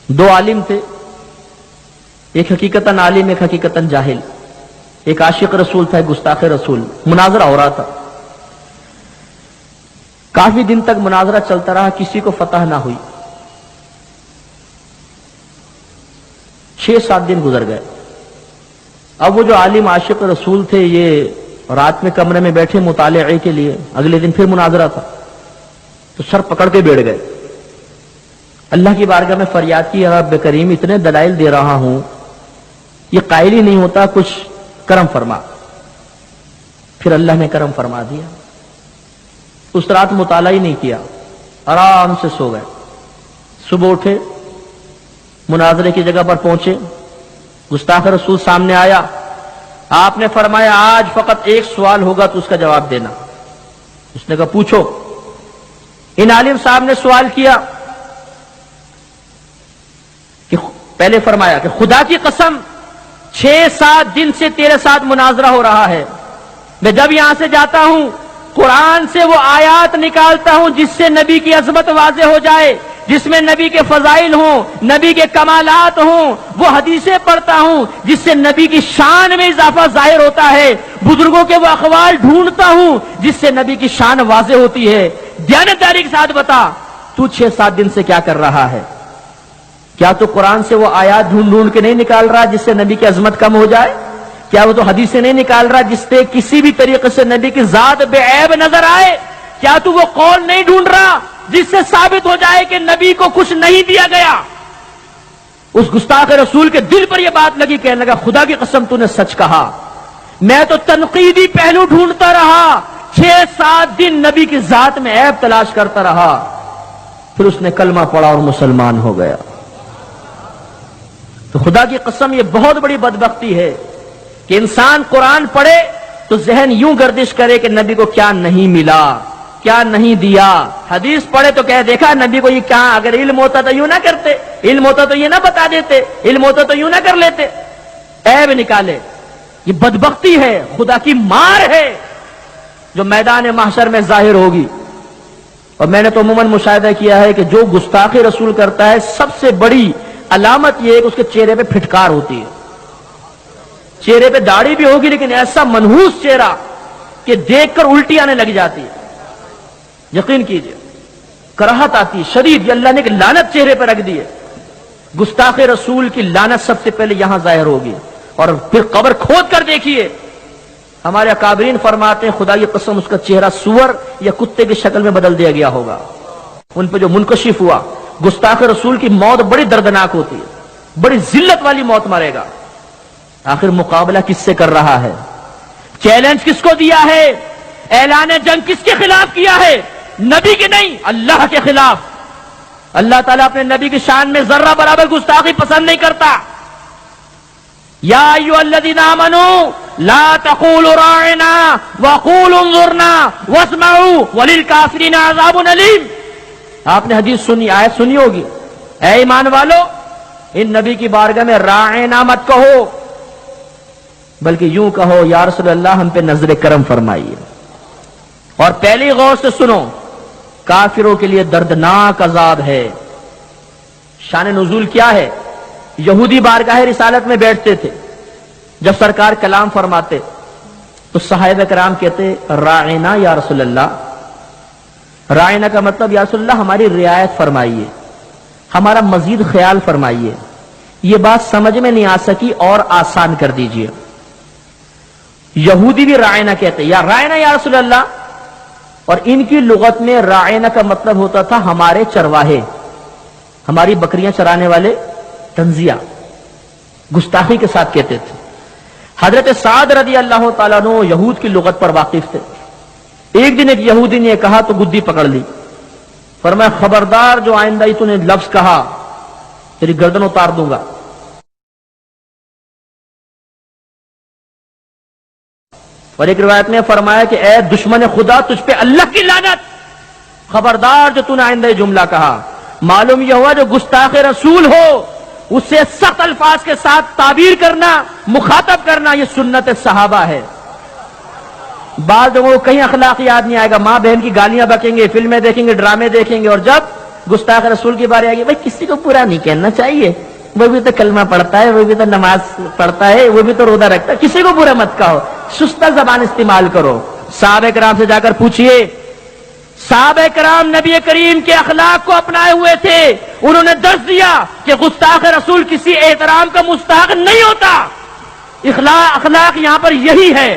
دو عالم تھے، ایک حقیقتاً عالم، ایک حقیقتاً جاہل، ایک عاشق رسول تھا، ایک گستاخ رسول. مناظرہ ہو رہا تھا. کافی دن تک مناظرہ چلتا رہا، کسی کو فتح نہ ہوئی. 6-7 دن گزر گئے. اب وہ جو عالم عاشق رسول تھے یہ رات میں کمرے میں بیٹھے مطالعے کے لیے. اگلے دن پھر مناظرہ تھا تو سر پکڑ کے بیٹھ گئے. اللہ کی بارگاہ میں فریاد کی، رب کریم اتنے دلائل دے رہا ہوں، یہ قائل ہی نہیں ہوتا، کچھ کرم فرما. پھر اللہ نے کرم فرما دیا. اس رات مطالعہ ہی نہیں کیا، آرام سے سو گئے. صبح اٹھے، مناظرے کی جگہ پر پہنچے، گستاخ رسول سامنے آیا. آپ نے فرمایا آج فقط ایک سوال ہوگا تو اس کا جواب دینا. اس نے کہا پوچھو. ان عالم صاحب نے سوال کیا کہ پہلے فرمایا کہ خدا کی قسم 6-7 دن سے تیرے ساتھ مناظرہ ہو رہا ہے، میں جب یہاں سے جاتا ہوں قرآن سے وہ آیات نکالتا ہوں جس سے نبی کی عظمت واضح ہو جائے، جس میں نبی کے فضائل ہوں، نبی کے کمالات ہوں. وہ حدیثیں پڑھتا ہوں جس سے نبی کی شان میں اضافہ ظاہر ہوتا ہے. بزرگوں کے وہ اقوال ڈھونڈتا ہوں جس سے نبی کی شان واضح ہوتی ہے. دیانتداری کے ساتھ بتا تو 6-7 دن سے کیا کر رہا ہے؟ کیا تو قرآن سے وہ آیات ڈھونڈ کے نہیں نکال رہا جس سے نبی کی عظمت کم ہو جائے؟ کیا وہ تو حدیثیں نہیں نکال رہا جس سے کسی بھی طریقے سے نبی کی ذات بے عیب نظر آئے؟ کیا تو وہ قول نہیں ڈھونڈ رہا جس سے ثابت ہو جائے کہ نبی کو کچھ نہیں دیا گیا؟ اس گستاخ رسول کے دل پر یہ بات لگی، کہنے لگا خدا کی قسم تو نے سچ کہا. میں تو تنقیدی پہلو ڈھونڈتا رہا، 6-7 دن نبی کی ذات میں عیب تلاش کرتا رہا. پھر اس نے کلمہ پڑھا اور مسلمان ہو گیا. تو خدا کی قسم یہ بہت بڑی بدبختی ہے کہ انسان قرآن پڑھے تو ذہن یوں گردش کرے کہ نبی کو کیا نہیں ملا، کیا نہیں دیا. حدیث پڑھے تو کہے دیکھا نبی کو یہ کیا، اگر علم ہوتا تو یوں نہ کرتے، علم ہوتا تو یہ نہ بتا دیتے، علم ہوتا تو یوں نہ کر لیتے. عیب نکالے. یہ بدبختی ہے، خدا کی مار ہے جو میدان محشر میں ظاہر ہوگی. اور میں نے تو عموماً مشاہدہ کیا ہے کہ جو گستاخی رسول کرتا ہے سب سے بڑی علامت یہ ہے کہ اس کے چہرے پہ پھٹکار ہوتی ہے. چہرے پہ داڑھی بھی ہوگی لیکن ایسا منحوس چہرہ کہ دیکھ کر الٹی آنے لگ جاتی ہے. یقین کیجئے کراہت آتی ہے شدید. یہ اللہ نے ایک لعنت چہرے پہ رکھ دی ہے. گستاخ رسول کی لعنت سب سے پہلے یہاں ظاہر ہوگی. اور پھر قبر کھود کر دیکھیے، ہمارے اکابرین فرماتے ہیں خدا کی قسم اس کا چہرہ سور یا کتے کی شکل میں بدل دیا گیا ہوگا. ان پہ جو منکشف ہوا. گستاخ رسول کی موت بڑی دردناک ہوتی ہے، بڑی ذلت والی موت مرے گا. آخر مقابلہ کس سے کر رہا ہے؟ چیلنج کس کو دیا ہے؟ اعلان جنگ کس کے خلاف کیا ہے؟ نبی کے نہیں، اللہ کے خلاف. اللہ تعالیٰ اپنے نبی کی شان میں ذرہ برابر گستاخی پسند نہیں کرتا. یا ایھا الذین آمنوا لا تقولوا راعنا وقولوا انظرنا واسمعوا وللکافرین عذاب علیم. آپ نے حدیث سنی، آیت سنی ہوگی. اے ایمان والو ان نبی کی بارگاہ میں راعنا مت کہو بلکہ یوں کہو یا رسول اللہ ہم پہ نظر کرم فرمائیے. اور پہلی غور سے سنو، کافروں کے لیے دردناک عذاب ہے. شان نزول کیا ہے؟ یہودی بارگاہ رسالت میں بیٹھتے تھے، جب سرکار کلام فرماتے تو صحابہ کرام کہتے راعنا یا رسول اللہ. راعنا کا مطلب یا رسول اللہ ہماری رعایت فرمائیے، ہمارا مزید خیال فرمائیے. یہ بات سمجھ میں نہیں آ سکی اور آسان کر دیجئے. یہودی بھی راعنا کہتے یا راعنا یا رسول اللہ. اور ان کی لغت میں راعنا کا مطلب ہوتا تھا ہمارے چرواہے، ہماری بکریاں چرانے والے تنزیہ. گستاخی کے ساتھ کہتے تھے. حضرت سعد رضی اللہ تعالیٰ عنہ یہود کی لغت پر واقف تھے. ایک دن ایک یہودی نے کہا تو گدی پکڑ لی. فرمایا خبردار جو آئندہ ہی تو نے لفظ کہا تیری گردن اتار دوں گا. اور ایک روایت میں فرمایا کہ اے دشمن خدا تجھ پہ اللہ کی لعنت، خبردار جو تو نے آئندہ یہ جملہ کہا. معلوم یہ ہوا جو گستاخ رسول ہو اس سے سخت الفاظ کے ساتھ تعبیر کرنا، مخاطب کرنا یہ سنت صحابہ ہے. بعض لوگوں کو کہیں اخلاق یاد نہیں آئے گا، ماں بہن کی گالیاں بکیں گے، فلمیں دیکھیں گے، ڈرامے دیکھیں گے، اور جب گستاخ رسول کی باری آ گئی، بھائی کسی کو برا نہیں کہنا چاہیے، وہ بھی تو کلمہ پڑھتا ہے، وہ بھی تو نماز پڑھتا ہے، وہ بھی تو روزہ رکھتا ہے، کسی کو برا مت کہو، سستہ زبان استعمال کرو۔ صحابہ کرام سے جا کر پوچھئے، صحابہ کرام نبی کریم کے اخلاق کو اپنائے ہوئے تھے، انہوں نے درس دیا کہ گستاخ رسول کسی احترام کا مستحق نہیں ہوتا۔ اخلاق یہاں پر یہی ہے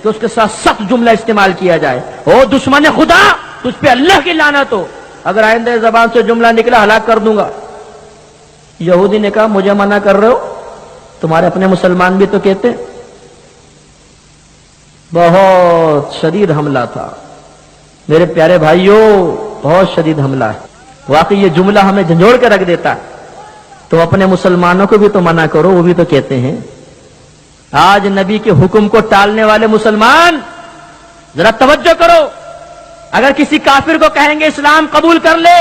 کہ اس کے ساتھ سخت جملہ استعمال کیا جائے، او دشمن خدا تجھ پہ اللہ کی لعنت ہو، اگر آئندہ زبان سے جملہ نکلا ہلاک کر دوں گا۔ یہودی نے کہا مجھے منع کر رہے ہو، تمہارے اپنے مسلمان بھی تو کہتے۔ بہت شدید حملہ تھا میرے پیارے بھائیوں، بہت شدید حملہ ہے، واقعی یہ جملہ ہمیں جھنجھوڑ کے رکھ دیتا ہے۔ تو اپنے مسلمانوں کو بھی تو منع کرو، وہ بھی تو کہتے ہیں۔ آج نبی کے حکم کو ٹالنے والے مسلمان ذرا توجہ کرو، اگر کسی کافر کو کہیں گے اسلام قبول کر لے،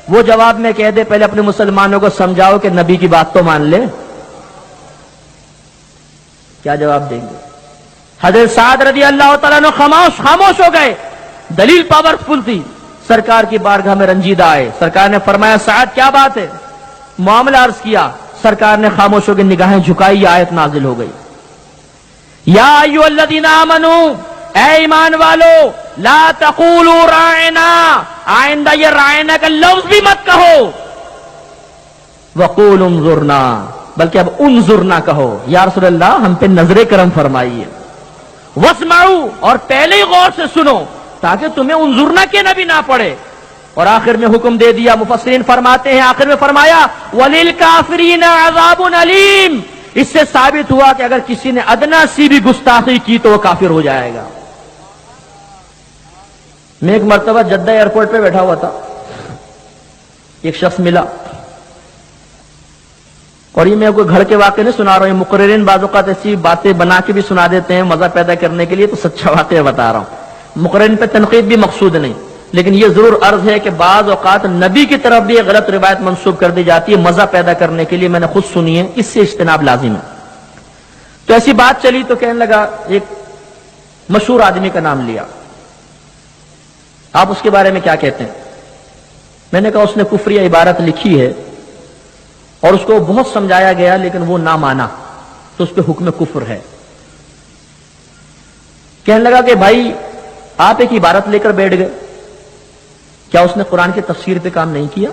وہ جواب میں کہہ دے پہلے اپنے مسلمانوں کو سمجھاؤ کہ نبی کی بات تو مان لے، کیا جواب دیں گے؟ حضرت سعد رضی اللہ تعالیٰ عنہ خاموش ہو گئے، دلیل پاورفل تھی، سرکار کی بارگاہ میں رنجیدہ آئے، سرکار نے فرمایا سعد کیا بات ہے؟ معاملہ عرض کیا، سرکار نے خاموش ہو کے نگاہیں جھکائی، یہ آیت نازل ہو گئی، یا ایھا الذین آمنو، اے ایمان والو، لا تقولوا راعنا، آئندہ یہ رائنا کا لفظ بھی مت کہو، وقولوا انظرنا، بلکہ اب انظرنا کہو، یا رسول اللہ ہم پہ نظر کرم فرمائیے، واسمعوا، اور پہلے ہی غور سے سنو تاکہ تمہیں انظرنا کے نبی نہ پڑے، اور آخر میں حکم دے دیا۔ مفسرین فرماتے ہیں آخر میں فرمایا وَلِلْكَافِرِينَ عَذَابٌ عَلِيمٌ، اس سے ثابت ہوا کہ اگر کسی نے ادنا سی بھی گستاخی کی تو وہ کافر ہو جائے گا۔ میں ایک مرتبہ جدہ ایئرپورٹ پہ بیٹھا ہوا تھا، ایک شخص ملا، اور یہ میں کوئی گھر کے واقعے نہیں سنا رہا ہوں، مقررین بعض اوقات ایسی باتیں بنا کے بھی سنا دیتے ہیں مزہ پیدا کرنے کے لیے، تو سچا واقعہ بتا رہا ہوں، مقررین پہ تنقید بھی مقصود نہیں، لیکن یہ ضرور عرض ہے کہ بعض اوقات نبی کی طرف بھی ایک غلط روایت منسوب کر دی جاتی ہے مزہ پیدا کرنے کے لیے، میں نے خود سنی ہے، اس سے اجتناب لازم ہے۔ تو ایسی بات چلی تو کہنے لگا، ایک مشہور آدمی کا نام لیا، آپ اس کے بارے میں کیا کہتے ہیں؟ میں نے کہا اس نے کفریہ عبارت لکھی ہے اور اس کو بہت سمجھایا گیا لیکن وہ نہ مانا، تو اس پہ حکم کفر ہے۔ کہنے لگا کہ بھائی آپ ایک عبارت لے کر بیٹھ گئے، کیا اس نے قرآن کی تفسیر پہ کام نہیں کیا؟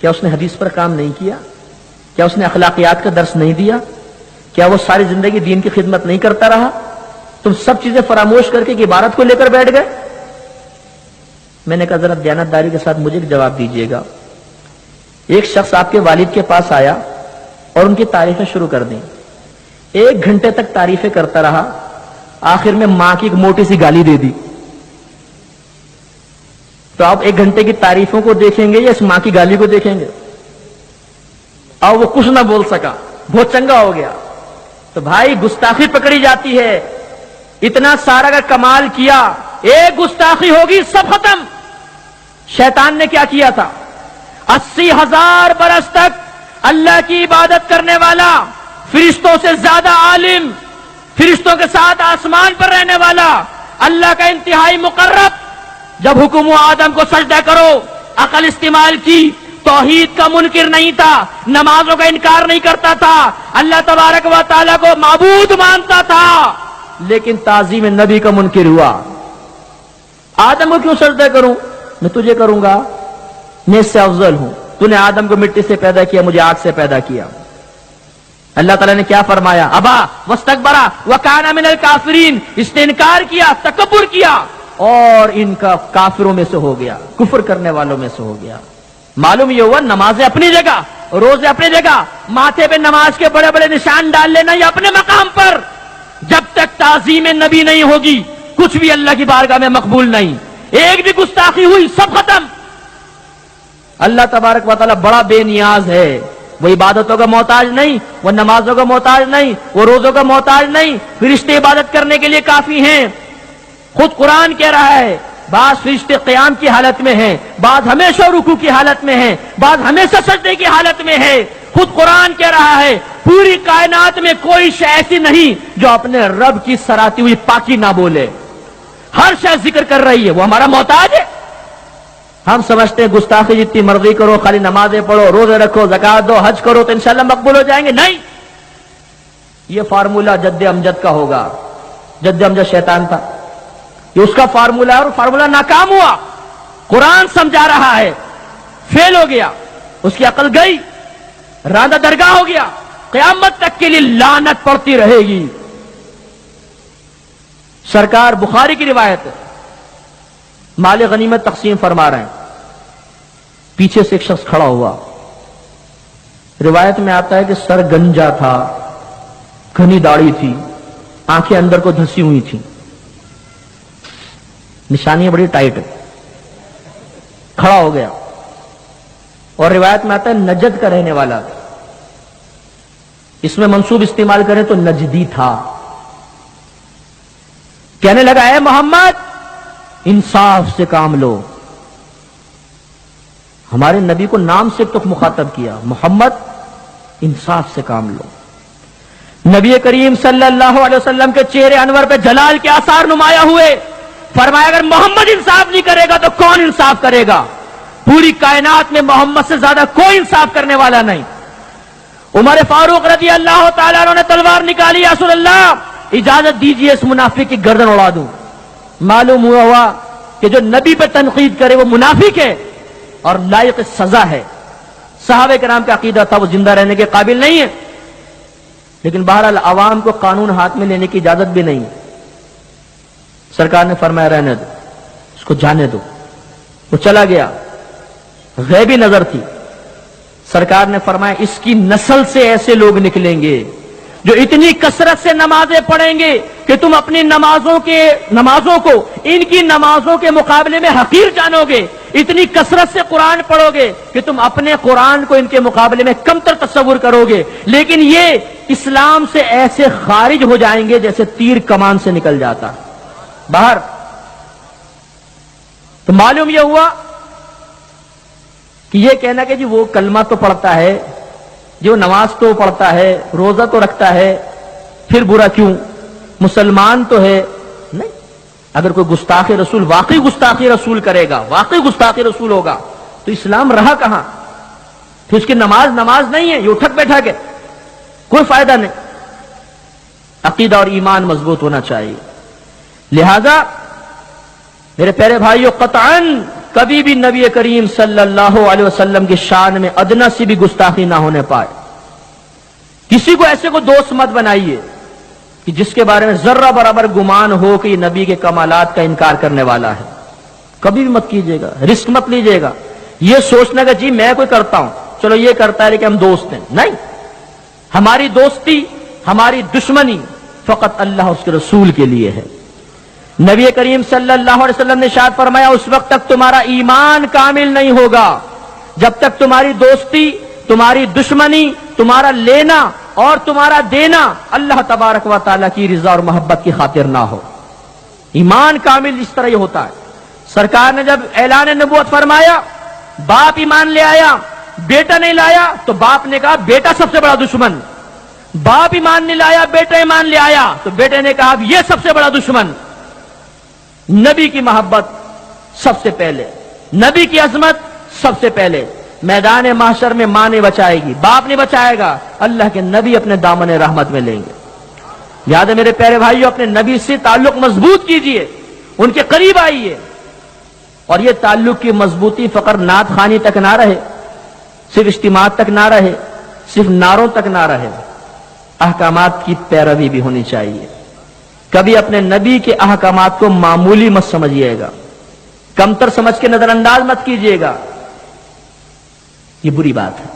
کیا اس نے حدیث پر کام نہیں کیا؟ کیا اس نے اخلاقیات کا درس نہیں دیا؟ کیا وہ ساری زندگی دین کی خدمت نہیں کرتا رہا؟ تم سب چیزیں فراموش کر کے ایک عبارت کو لے کر بیٹھ گئے؟ میں نے کہا ذرا دیانتداری کے ساتھ مجھے ایک جواب دیجیے گا۔ ایک شخص آپ کے والد کے پاس آیا اور ان کی تعریفیں شروع کر دیں، 1 گھنٹے تک تعریفیں کرتا رہا، آخر میں ماں کی ایک موٹی سی گالی دے دی، تو آپ 1 گھنٹے کی تعریفوں کو دیکھیں گے یا اس ماں کی گالی کو دیکھیں گے؟ اور وہ کچھ نہ بول سکا، بہت چنگا ہو گیا۔ تو بھائی گستاخی پکڑی جاتی ہے، اتنا سارا کا کمال کیا، ایک گستاخی ہوگی سب ختم۔ شیطان نے کیا کیا تھا؟ 80,000 برس تک اللہ کی عبادت کرنے والا، فرشتوں سے زیادہ عالم، فرشتوں کے ساتھ آسمان پر رہنے والا، اللہ کا انتہائی مقرب، جب حکم ہوا آدم کو سجدہ کرو، عقل استعمال کی، توحید کا منکر نہیں تھا، نمازوں کا انکار نہیں کرتا تھا، اللہ تبارک و تعالیٰ کو معبود مانتا تھا، لیکن تعظیم نبی کا منکر ہوا۔ آدم کو کیوں سجدہ کروں؟ میں تجھے کروں گا، میں اس سے افضل ہوں، تو نے آدم کو مٹی سے پیدا کیا، مجھے آگ سے پیدا کیا۔ اللہ تعالیٰ نے کیا فرمایا؟ ابا واستکبرا وکان من الکافرین، اس نے انکار کیا، تکبر کیا، اور ان کا کافروں میں سے ہو گیا، کفر کرنے والوں میں سے ہو گیا۔ معلوم یہ ہوا نمازیں اپنی جگہ، روزے اپنی جگہ، ماتھے پہ نماز کے بڑے بڑے نشان ڈال لینا یہ اپنے مقام پر، جب تک تعظیم نبی نہیں ہوگی کچھ بھی اللہ کی بارگاہ میں مقبول نہیں۔ ایک بھی گستاخی ہوئی سب ختم۔ اللہ تبارک و تعالیٰ بڑا بے نیاز ہے، وہ عبادتوں کا محتاج نہیں، وہ نمازوں کا محتاج نہیں، وہ روزوں کا محتاج نہیں، فرشتے عبادت کرنے کے لیے کافی ہیں۔ خود قرآن کہہ رہا ہے بعض فرشتے قیام کی حالت میں ہیں، بعض ہمیشہ رکوع کی حالت میں ہیں، بعض ہمیشہ سجدے کی حالت میں ہے۔ خود قرآن کہہ رہا ہے پوری کائنات میں کوئی شے ایسی نہیں جو اپنے رب کی سراتی ہوئی پاکی نہ بولے، ہر شے ذکر کر رہی ہے، وہ ہمارا محتاج ہے، ہم سمجھتے ہیں گستاخی جتنی مرضی کرو، خالی نمازیں پڑھو، روزے رکھو، زکات دو، حج کرو تو انشاءاللہ مقبول ہو جائیں گے. نہیں، یہ فارمولہ جد امجد کا ہوگا. جد امجد شیطان تھا، یہ اس کا فارمولہ ہے اور فارمولہ ناکام ہوا. قرآن سمجھا رہا ہے، فیل ہو گیا، اس کی عقل گئی، راندہ درگاہ ہو گیا، قیامت تک کے لیے لعنت پڑتی رہے گی. سرکار بخاری کی روایت ہے، مال غنیمت تقسیم فرما رہے ہیں، پیچھے سے ایک شخص کھڑا ہوا. روایت میں آتا ہے کہ سر گنجا تھا، گھنی داڑھی تھی، آنکھیں اندر کو دھسی ہوئی تھیں، نشانیاں بڑی ٹائٹ ہے. کھڑا ہو گیا اور روایت میں آتا ہے نجد کا رہنے والا تھا. اس میں منصوب استعمال کریں تو نجدی تھا. کہنے لگا اے محمد انصاف سے کام لو. ہمارے نبی کو نام سے تک مخاطب کیا، محمد انصاف سے کام لو. نبی کریم صلی اللہ علیہ وسلم کے چہرے انور پہ جلال کے آثار نمایاں ہوئے. فرمایا اگر محمد انصاف نہیں کرے گا تو کون انصاف کرے گا؟ پوری کائنات میں محمد سے زیادہ کوئی انصاف کرنے والا نہیں. عمر فاروق رضی اللہ تعالیٰ عنہ نے تلوار نکالی، یا رسول اللہ اجازت دیجیے اس منافق کی گردن اڑا دوں. معلوم ہوا کہ جو نبی پہ تنقید کرے وہ منافق ہے اور لائق سزا ہے. صحابہ کرام کا عقیدہ تھا وہ زندہ رہنے کے قابل نہیں ہے، لیکن بہرحال عوام کو قانون ہاتھ میں لینے کی اجازت بھی نہیں. سرکار نے فرمایا رہنے دو، اس کو جانے دو. وہ چلا گیا، غیبی نظر تھی. سرکار نے فرمایا اس کی نسل سے ایسے لوگ نکلیں گے جو اتنی کثرت سے نمازیں پڑھیں گے کہ تم اپنی نمازوں کو ان کی نمازوں کے مقابلے میں حقیر جانو گے. اتنی کثرت سے قرآن پڑھو گے کہ تم اپنے قرآن کو ان کے مقابلے میں کمتر تصور کرو گے. لیکن یہ اسلام سے ایسے خارج ہو جائیں گے جیسے تیر کمان سے نکل جاتا باہر. تو معلوم یہ ہوا کہ یہ کہنا کہ جی وہ کلمہ تو پڑھتا ہے، جو نماز تو پڑھتا ہے، روزہ تو رکھتا ہے، پھر برا کیوں؟ مسلمان تو ہے. نہیں، اگر کوئی گستاخی رسول واقعی گستاخی رسول کرے گا، واقعی گستاخی رسول ہوگا تو اسلام رہا کہاں؟ پھر اس کی نماز نہیں ہے، یہ اٹھک بیٹھا کے کوئی فائدہ نہیں. عقیدہ اور ایمان مضبوط ہونا چاہیے. لہذا میرے پیارے بھائیو، قطعاً کبھی بھی نبی کریم صلی اللہ علیہ وسلم کی شان میں ادنا سی بھی گستاخی نہ ہونے پائے. کسی کو ایسے کو دوست مت بنائیے کہ جس کے بارے میں ذرہ برابر گمان ہو کہ یہ نبی کے کمالات کا انکار کرنے والا ہے. کبھی بھی مت کیجیے گا، رسک مت لیجیے گا یہ سوچنا کہ جی میں کوئی کرتا ہوں، چلو یہ کرتا ہے لیکن ہم دوست ہیں. نہیں، ہماری دوستی، ہماری دشمنی فقط اللہ اس کے رسول کے لیے ہے. نبی کریم صلی اللہ علیہ وسلم نے ارشاد فرمایا اس وقت تک تمہارا ایمان کامل نہیں ہوگا جب تک تمہاری دوستی، تمہاری دشمنی، تمہارا لینا اور تمہارا دینا اللہ تبارک و تعالیٰ کی رضا اور محبت کی خاطر نہ ہو. ایمان کامل اس طرح ہی ہوتا ہے. سرکار نے جب اعلان نبوت فرمایا، باپ ایمان لے آیا، بیٹا نہیں لایا تو باپ نے کہا بیٹا سب سے بڑا دشمن. باپ ایمان نہیں لایا، بیٹا ایمان لے آیا تو بیٹے نے کہا یہ سب سے بڑا دشمن. نبی کی محبت سب سے پہلے، نبی کی عظمت سب سے پہلے. میدان محشر میں ماں نہیں بچائے گی، باپ نہیں بچائے گا، اللہ کے نبی اپنے دامن رحمت میں لیں گے. یاد ہے میرے پیارے بھائیو، اپنے نبی سے تعلق مضبوط کیجئے، ان کے قریب آئیے. اور یہ تعلق کی مضبوطی فقط نعت خوانی تک نہ رہے، صرف اجتماعات تک نہ رہے، صرف نعروں تک نہ رہے، احکامات کی پیروی بھی ہونی چاہیے. کبھی اپنے نبی کے احکامات کو معمولی مت سمجھیے گا، کمتر سمجھ کے نظر انداز مت کیجیے گا، یہ بری بات ہے.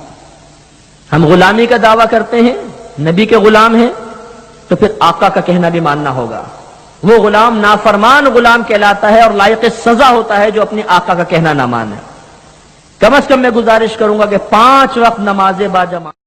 ہم غلامی کا دعویٰ کرتے ہیں، نبی کے غلام ہیں، تو پھر آقا کا کہنا بھی ماننا ہوگا. وہ غلام نافرمان غلام کہلاتا ہے اور لائق سزا ہوتا ہے جو اپنے آقا کا کہنا نہ مانے. کم از کم میں گزارش کروں گا کہ 5 وقت نماز باجماعت